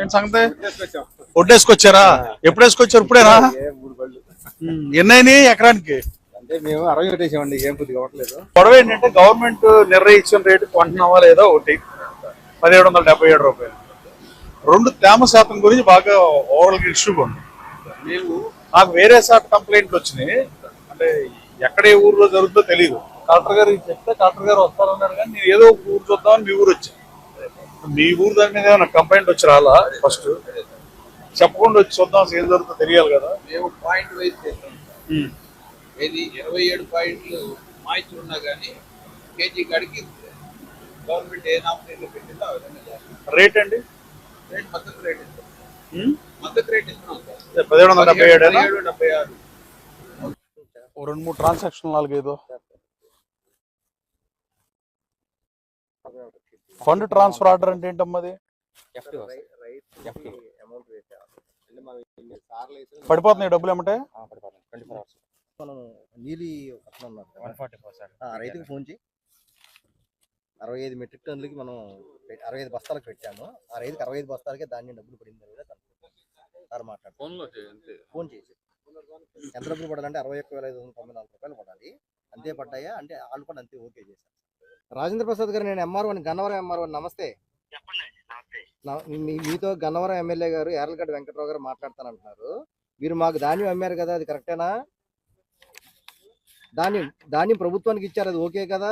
ఏంటి సంగతి? ఒడ్డేసుకొచ్చారా? ఎప్పుడు వేసుకొచ్చారు? ఇప్పుడేనా? ఎన్నైనా ఎకరానికి? అంటే మేము 60 పెట్టేసామండి. ఏం కొద్దిగా అవ్వట్లేదు. గొడవ ఏంటంటే గవర్నమెంట్ నిర్ణయించిన రేటు కొంటున్నావా లేదా ఒకటి 1777 రూపాయలు. రెండు తేమ శాతం గురించి బాగా ఓవరాల్ ఇష్యూగా ఉంది. మేము నాకు వేరే శాఖ కంప్లైంట్లు వచ్చినాయి. అంటే ఎక్కడే ఊర్లో జరుగుతుందో తెలియదు. కలెక్టర్ గారికి చెప్తే కలెక్టర్ గారు వస్తారన్నారు, కానీ నేను ఏదో ఒక ఊరు చూద్దామని మీ ఊరు వచ్చాను. మీ ఊరు దాని మీద ఏమైనా కంప్లైంట్ వచ్చి రాలా? ఫస్ట్ చెప్పకుండా వచ్చి చూద్దాం, ఏం జరుగుతుందో తెలియాలి కదా. మేము పాయింట్ వైజ్ చేస్తాం. ఏది 27 పాయింట్లు మాయిచ్చి ఉన్నా కానీ కేజీ కాడికి గవర్నమెంట్ ఏ నామినేట్లో పెట్టిందో ఆ విధంగా చేస్తాం. రేట్ అండి? రేట్ మద్దతు రేట్ ఇస్తాం. మద్దతు రేట్ ఇస్తున్నాం సార్. 1777. 76. ఓ 2-3 ట్రాన్సాక్షన్ 4-5 ఫండ్ ట్రాన్స్ఫర్ ఆర్డర్ అంటే ఏంటమ్మది? పడిపోతున్నాయి డబ్బులు ఏమంటే? మనం నీలి రైతుకు ఫోన్ చేయి. 65 మెట్రిక్ టన్నులకి మనం 65 బస్తాలకు పెట్టాము. ఆ రైతుకి 65 బస్తాలకే ధాన్యం డబ్బులు పడింది లేదా సార్ మాట్లాడు. ఫోన్ చేసి ఎంత డబ్బులు పడాలంటే 61,594 రూపాయలు పడాలి. అంతే పడ్డాయా అంటే వాళ్ళు కూడా అంతే ఓకే చేశారు. రాజేంద్ర ప్రసాద్ గారు, నేను ఎంఆర్ఓ గన్నవరం ఎంఆర్ఓ. నమస్తే. మీతో గన్నవరం ఎమ్మెల్యే గారు యార్లగడ్డ వెంకట్రావు గారు మాట్లాడతానంటున్నారు. మీరు మాకు ధాన్యం అమ్మారు కదా, అది కరెక్టేనా? ధాన్యం ప్రభుత్వానికి ఇచ్చారు, అది ఓకే కదా?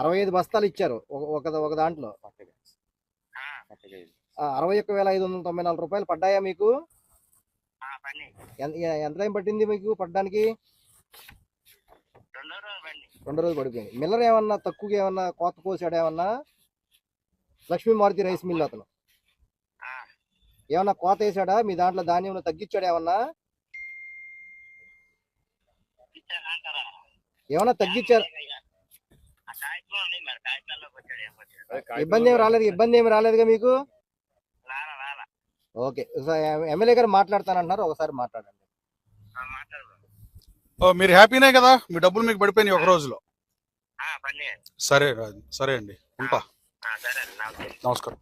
65 బస్తాలు ఇచ్చారు ఒక దాంట్లో. 61,594 రూపాయలు పడ్డాయా మీకు? ఎంత టైం పట్టింది మీకు పడ్డానికి? 2 రోజులు పడిపోయింది. మిల్లర్ ఏమన్నా తక్కువగా ఏమన్నా కోత కోసాడు ఏమన్నా? లక్ష్మీ మారుతి రైస్ మిల్ అతను ఏమన్నా కోత వేసాడా? మీ దాంట్లో ధాన్యం తగ్గించాడు ఏమన్నా? ఏమన్నా తగ్గించారు? ఇబ్బంది ఏమి రాలేదుగా మీకు? ఓకే, ఎమ్మెల్యే గారు మాట్లాడతానంటున్నారు, ఒకసారి మాట్లాడండి. మీరు హ్యాపీనే కదా? మీ డబ్బులు మీకు పడిపోయినాయి ఒక రోజులో. సరే అండి, ఉంటా. నమస్కారం.